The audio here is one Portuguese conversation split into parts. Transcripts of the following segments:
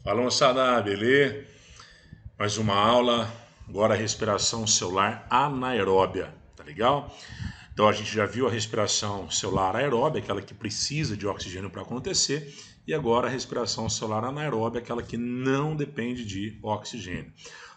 Fala moçada, beleza? Mais uma aula, agora a respiração celular anaeróbia, tá legal? Então a gente já viu a respiração celular aeróbia, aquela que precisa de oxigênio para acontecer, e agora a respiração celular anaeróbia, aquela que não depende de oxigênio.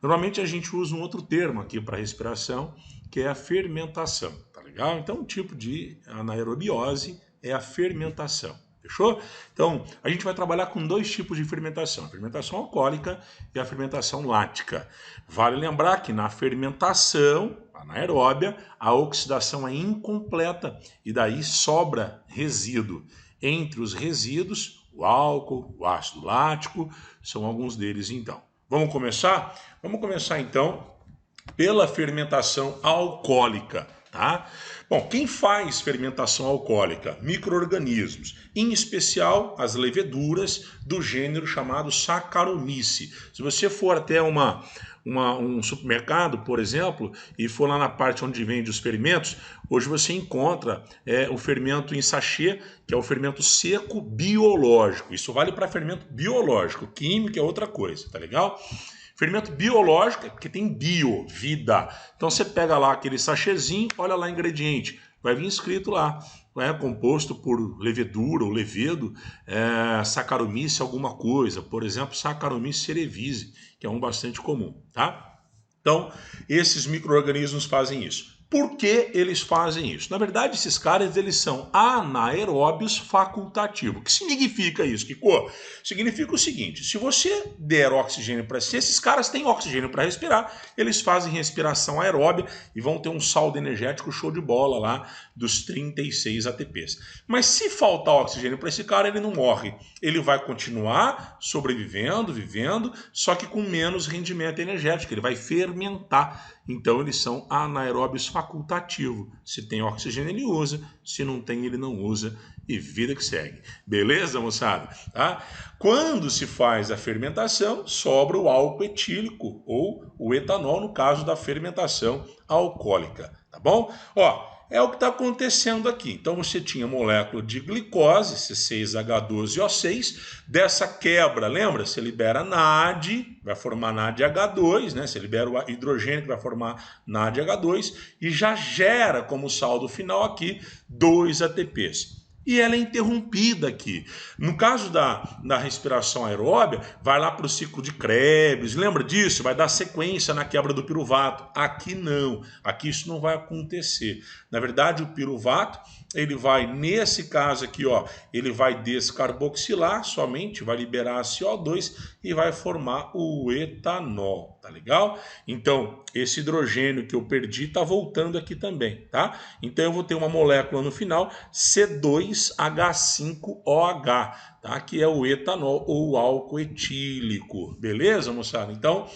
Normalmente a gente usa um outro termo aqui para respiração, que é a fermentação, tá legal? Então um tipo de anaerobiose é a fermentação. Fechou? Então, a gente vai trabalhar com dois tipos de fermentação, a fermentação alcoólica e a fermentação lática. Vale lembrar que na fermentação anaeróbia, a oxidação é incompleta e daí sobra resíduo. Entre os resíduos, o álcool, o ácido lático, são alguns deles então. Vamos começar? Vamos começar então pela fermentação alcoólica, tá? Bom, quem faz fermentação alcoólica? Micro-organismos, em especial as leveduras do gênero chamado Saccharomyces. Se você for até um supermercado, por exemplo, e for lá na parte onde vende os fermentos, hoje você encontra o fermento em sachê, que é o fermento seco biológico. Isso vale para fermento biológico, químico é outra coisa, tá legal? Fermento biológico é porque tem bio, vida. Então você pega lá aquele sachêzinho, olha lá o ingrediente, vai vir escrito lá, composto por levedura ou levedo, Saccharomyces alguma coisa, por exemplo, Saccharomyces cerevisiae, que é um bastante comum, tá? Então, esses micro-organismos fazem isso. Por que eles fazem isso? Na verdade, esses caras eles são anaeróbios facultativos. O que significa isso, Kiko? Significa o seguinte, se você der oxigênio para si, esses caras têm oxigênio para respirar, eles fazem respiração aeróbia e vão ter um saldo energético show de bola lá dos 36 ATPs. Mas se faltar oxigênio para esse cara, ele não morre. Ele vai continuar sobrevivendo, vivendo, só que com menos rendimento energético. Ele vai fermentar. Então, eles são anaeróbios facultativos. Se tem oxigênio, ele usa. Se não tem, ele não usa. E vida que segue. Beleza, moçada? Tá? Quando se faz a fermentação, sobra o álcool etílico ou o etanol, no caso da fermentação alcoólica. Tá bom? Ó, é o que está acontecendo aqui. Então você tinha molécula de glicose, C6H12O6, dessa quebra, lembra? Você libera NAD, vai formar NADH2, né? Você libera o hidrogênio que vai formar NADH2 e já gera como saldo final aqui 2 ATPs. E ela é interrompida aqui. No caso da respiração aeróbia, vai lá para o ciclo de Krebs, lembra disso? Vai dar sequência na quebra do piruvato. Aqui não, aqui isso não vai acontecer. Na verdade, o piruvato, ele vai, nesse caso aqui, ó, ele vai descarboxilar somente, vai liberar a CO2 e vai formar o etanol, tá legal? Então, esse hidrogênio que eu perdi está voltando aqui também, tá? Então, eu vou ter uma molécula no final, C2H5OH, tá? Que é o etanol ou álcool etílico, beleza, moçada? Então,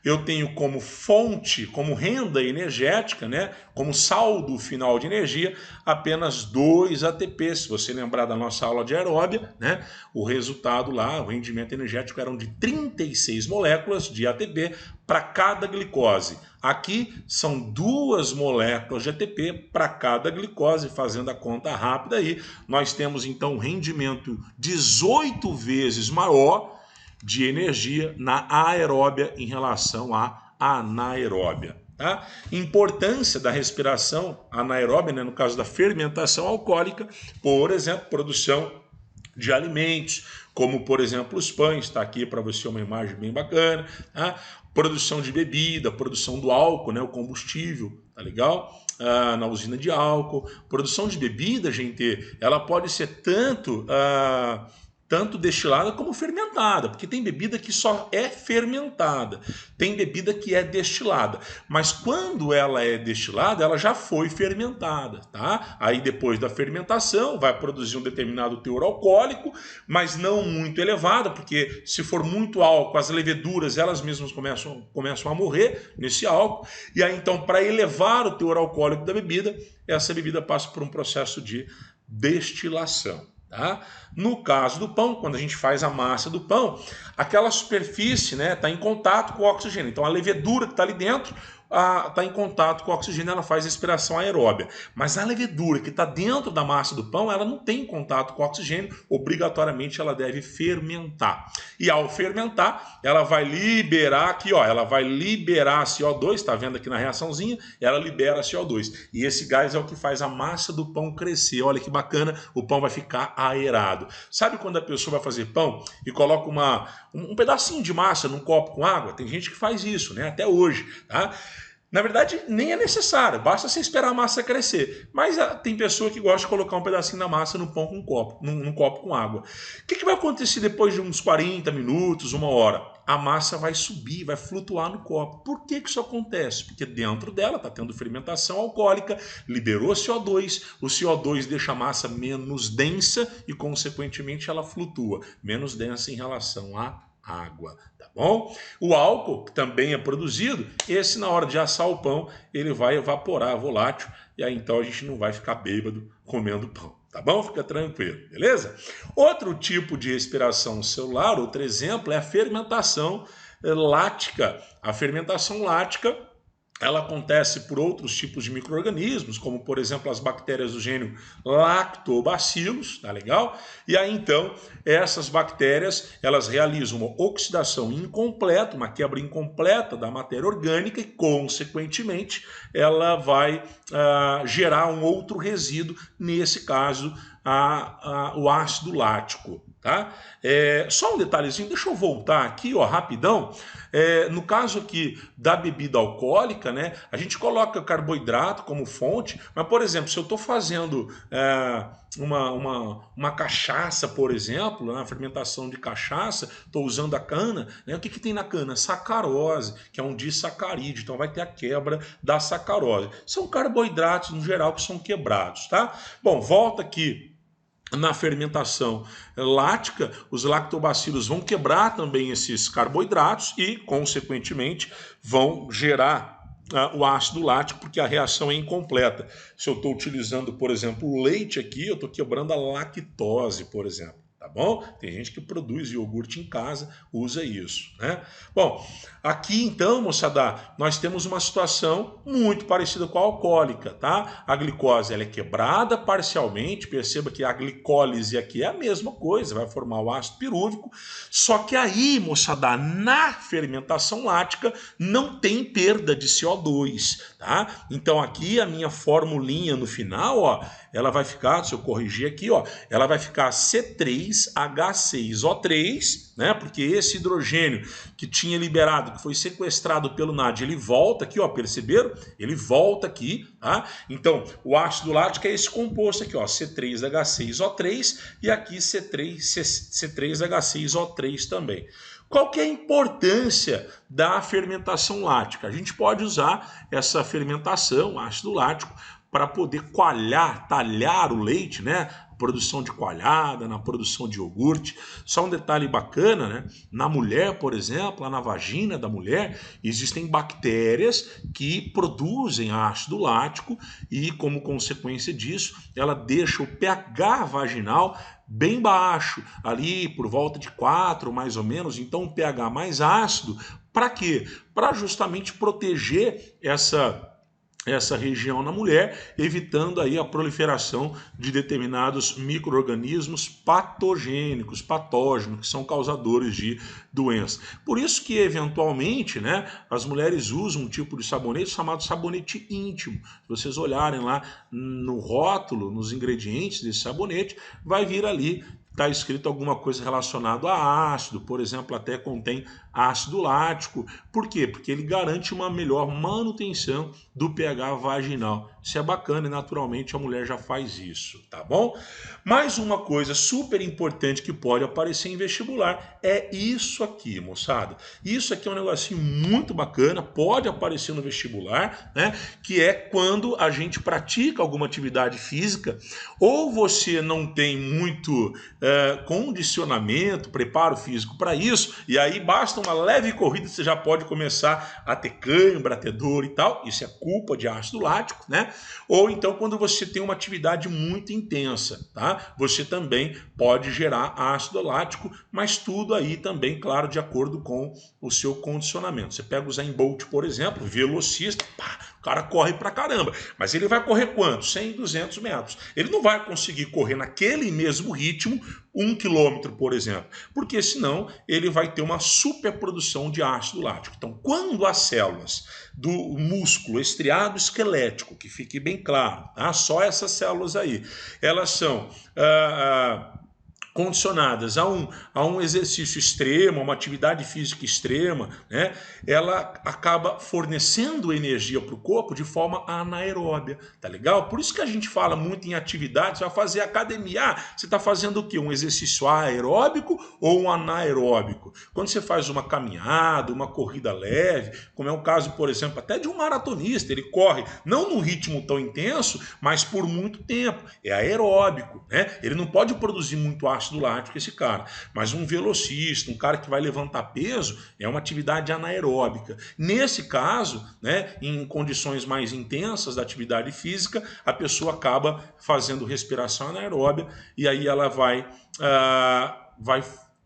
eu tenho como fonte, como renda energética, né, como saldo final de energia, apenas 2 ATP. Se você lembrar da nossa aula de aeróbia, né, o resultado lá, o rendimento energético eram de 36 moléculas de ATP para cada glicose. Aqui são 2 moléculas de ATP para cada glicose, fazendo a conta rápida aí. Nós temos então um rendimento 18 vezes maior de energia na aeróbia em relação à anaeróbia. Tá? Importância da respiração anaeróbia, né, no caso da fermentação alcoólica, por exemplo, produção de alimentos, como por exemplo os pães, está aqui para você uma imagem bem bacana, tá? Produção de bebida, produção do álcool, né, o combustível, tá legal? Na usina de álcool, produção de bebida, gente, ela pode ser tanto destilada como fermentada, porque tem bebida que só é fermentada, tem bebida que é destilada, mas quando ela é destilada, ela já foi fermentada, tá? Aí depois da fermentação vai produzir um determinado teor alcoólico, mas não muito elevado, porque se for muito álcool, as leveduras elas mesmas começam a morrer nesse álcool, e aí então para elevar o teor alcoólico da bebida, essa bebida passa por um processo de destilação. Tá? No caso do pão, quando a gente faz a massa do pão, aquela superfície está, né, em contato com o oxigênio. Então a levedura que está ali dentro, está em contato com o oxigênio, ela faz respiração aeróbia. Mas a levedura que está dentro da massa do pão, ela não tem contato com o oxigênio, obrigatoriamente ela deve fermentar. E ao fermentar, ela vai liberar aqui, ó, ela vai liberar CO2, está vendo aqui na reaçãozinha? Ela libera CO2. E esse gás é o que faz a massa do pão crescer. Olha que bacana, o pão vai ficar aerado. Sabe quando a pessoa vai fazer pão e coloca um pedacinho de massa num copo com água? Tem gente que faz isso, né? Até hoje, tá? Na verdade, nem é necessário, basta você esperar a massa crescer. Mas tem pessoa que gosta de colocar um pedacinho da massa no pão com um copo, num copo com água. O que vai acontecer depois de uns 40 minutos, 1 hora? A massa vai subir, vai flutuar no copo. Por que isso acontece? Porque dentro dela está tendo fermentação alcoólica, liberou CO2, o CO2 deixa a massa menos densa e, consequentemente, ela flutua, menos densa em relação à água, tá bom? O álcool, que também é produzido, esse na hora de assar o pão, ele vai evaporar volátil, e aí então a gente não vai ficar bêbado comendo pão, tá bom? Fica tranquilo, beleza? Outro tipo de respiração celular, outro exemplo, é a fermentação lática. A fermentação lática, ela acontece por outros tipos de micro-organismos, como, por exemplo, as bactérias do gênero Lactobacillus, tá legal? E aí, então, essas bactérias, elas realizam uma oxidação incompleta, uma quebra incompleta da matéria orgânica e, consequentemente, ela vai gerar um outro resíduo, nesse caso, o ácido lático. Tá? Só um detalhezinho, deixa eu voltar aqui, ó, rapidão. No caso aqui da bebida alcoólica, né, a gente coloca carboidrato como fonte, mas, por exemplo, se eu estou fazendo uma cachaça, por exemplo, uma fermentação de cachaça, estou usando a cana, né, o que tem na cana? Sacarose, que é um disacarídeo, então vai ter a quebra da sacarose. São carboidratos, no geral, que são quebrados, tá? Bom, volta aqui. Na fermentação lática, os lactobacilos vão quebrar também esses carboidratos e, consequentemente, vão gerar o ácido lático, porque a reação é incompleta. Se eu estou utilizando, por exemplo, o leite aqui, eu estou quebrando a lactose, por exemplo. Tá bom? Tem gente que produz iogurte em casa, usa isso, né? Bom, aqui então, moçada, nós temos uma situação muito parecida com a alcoólica, tá? A glicose, ela é quebrada parcialmente, perceba que a glicólise aqui é a mesma coisa, vai formar o ácido pirúvico, só que aí, moçada, na fermentação lática não tem perda de CO2, tá? Então aqui a minha formulinha no final, ó, ela vai ficar, se eu corrigir aqui, ó, ela vai ficar C3H6O3, né? Porque esse hidrogênio que tinha liberado, que foi sequestrado pelo NAD, ele volta aqui, ó, perceberam? Ele volta aqui, tá? Então, o ácido lático é esse composto aqui, ó, C3H6O3 e aqui C3H6O3 também. Qual que é a importância da fermentação lática? A gente pode usar essa fermentação, ácido lático, para poder talhar o leite, né? Produção de coalhada, na produção de iogurte. Só um detalhe bacana, né? Na mulher, por exemplo, lá na vagina da mulher, existem bactérias que produzem ácido lático e, como consequência disso, ela deixa o pH vaginal bem baixo, ali por volta de 4 mais ou menos, então um pH mais ácido. Para quê? Para justamente proteger essa região na mulher, evitando aí a proliferação de determinados micro-organismos patógenos, que são causadores de doenças. Por isso que, eventualmente, né, as mulheres usam um tipo de sabonete chamado sabonete íntimo. Se vocês olharem lá no rótulo, nos ingredientes desse sabonete, vai vir ali, está escrito alguma coisa relacionada a ácido, por exemplo, até contém ácido lático. Por quê? Porque ele garante uma melhor manutenção do pH vaginal. Isso é bacana e naturalmente a mulher já faz isso, tá bom? Mais uma coisa super importante que pode aparecer em vestibular é isso aqui, moçada. Isso aqui é um negocinho muito bacana, pode aparecer no vestibular, né? Que é quando a gente pratica alguma atividade física ou você não tem muito condicionamento, preparo físico para isso, e aí basta uma leve corrida, você já pode começar a ter cãibra, a ter dor e tal, isso é culpa de ácido lático, né? Ou então quando você tem uma atividade muito intensa, tá? Você também pode gerar ácido lático, mas tudo aí também, claro, de acordo com o seu condicionamento. Você pega o Usain Bolt, por exemplo, velocista, pá, o cara corre pra caramba, mas ele vai correr quanto? 100, 200 metros. Ele não vai conseguir correr naquele mesmo ritmo 1 quilômetro, por exemplo, porque senão ele vai ter uma superprodução de ácido lático. Então, quando as células do músculo estriado esquelético, que fique bem claro, tá? Só essas células aí, elas são condicionadas a um exercício extremo, a uma atividade física extrema, né? Ela acaba fornecendo energia para o corpo de forma anaeróbia, tá legal? Por isso que a gente fala muito em atividade, você vai fazer academia, você está fazendo o quê? Um exercício aeróbico ou um anaeróbico? Quando você faz uma caminhada, uma corrida leve, como é o caso, por exemplo, até de um maratonista, ele corre não num ritmo tão intenso, mas por muito tempo, é aeróbico, né? Ele não pode produzir muito ácido lático esse cara, mas um velocista, um cara que vai levantar peso, é uma atividade anaeróbica. Nesse caso, né, em condições mais intensas da atividade física, a pessoa acaba fazendo respiração anaeróbia e aí ela vai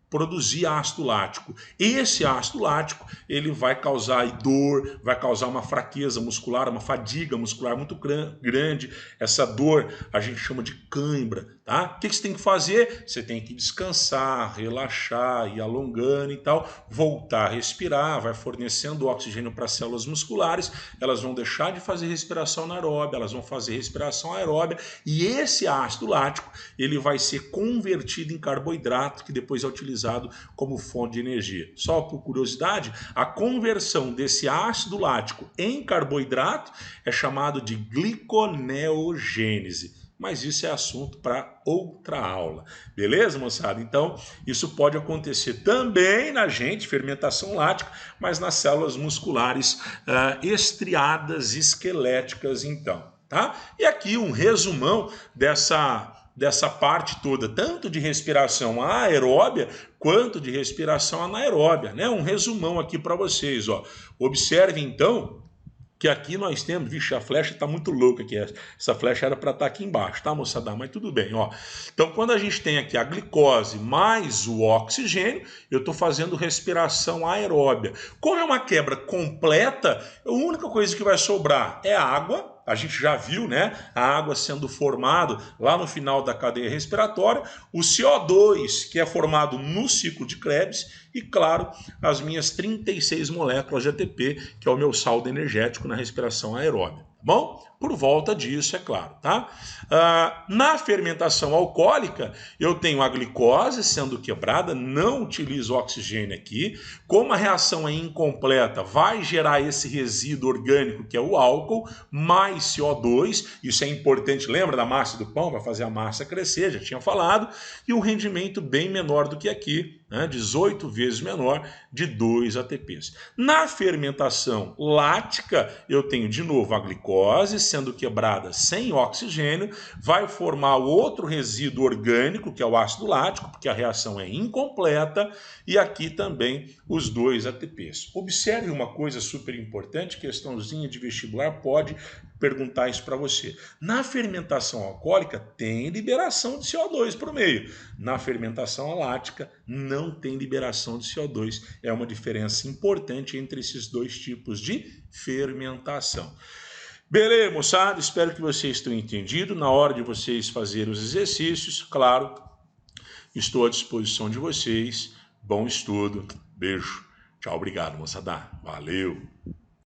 produzir ácido lático. Esse ácido lático, ele vai causar dor, vai causar uma fraqueza muscular, uma fadiga muscular muito grande. Essa dor a gente chama de cãibra, tá? O que você tem que fazer? Você tem que descansar, relaxar, ir alongando e tal, voltar a respirar, vai fornecendo oxigênio para as células musculares, elas vão deixar de fazer respiração anaeróbia, elas vão fazer respiração aeróbia, e esse ácido lático, ele vai ser convertido em carboidrato, que depois é utilizado como fonte de energia. Só por curiosidade, a conversão desse ácido lático em carboidrato é chamado de gliconeogênese. Mas isso é assunto para outra aula. Beleza, moçada? Então, isso pode acontecer também na gente, fermentação lática, mas nas células musculares estriadas, esqueléticas, então. Tá? E aqui um resumão dessa parte toda, tanto de respiração aeróbia quanto de respiração anaeróbia, né? Um resumão aqui para vocês, ó. Observe então que aqui nós temos, vixe, a flecha está muito louca aqui, essa flecha era para estar aqui embaixo, tá, moçada? Mas tudo bem, ó. Então, quando a gente tem aqui a glicose mais o oxigênio, eu estou fazendo respiração aeróbia. Como é uma quebra completa, a única coisa que vai sobrar é a água. A gente já viu, né, a água sendo formada lá no final da cadeia respiratória, o CO2, que é formado no ciclo de Krebs, e, claro, as minhas 36 moléculas de ATP, que é o meu saldo energético na respiração aeróbia. Bom, por volta disso, é claro, tá? Na fermentação alcoólica, eu tenho a glicose sendo quebrada, não utilizo oxigênio aqui. Como a reação é incompleta, vai gerar esse resíduo orgânico, que é o álcool, mais CO2. Isso é importante, lembra da massa do pão? Vai fazer a massa crescer, já tinha falado. E um rendimento bem menor do que aqui, né? 18 vezes menor, de 2 ATPs. Na fermentação lática, eu tenho de novo a glicose sendo quebrada sem oxigênio, vai formar outro resíduo orgânico, que é o ácido lático, porque a reação é incompleta, e aqui também os 2 ATPs. Observe uma coisa super importante, questãozinha de vestibular pode perguntar isso para você. Na fermentação alcoólica tem liberação de CO2 por meio. Na fermentação lática não tem liberação de CO2. É uma diferença importante entre esses dois tipos de fermentação. Beleza, moçada? Espero que vocês tenham entendido. Na hora de vocês fazerem os exercícios, claro, estou à disposição de vocês. Bom estudo. Beijo. Tchau, obrigado, moçada. Valeu.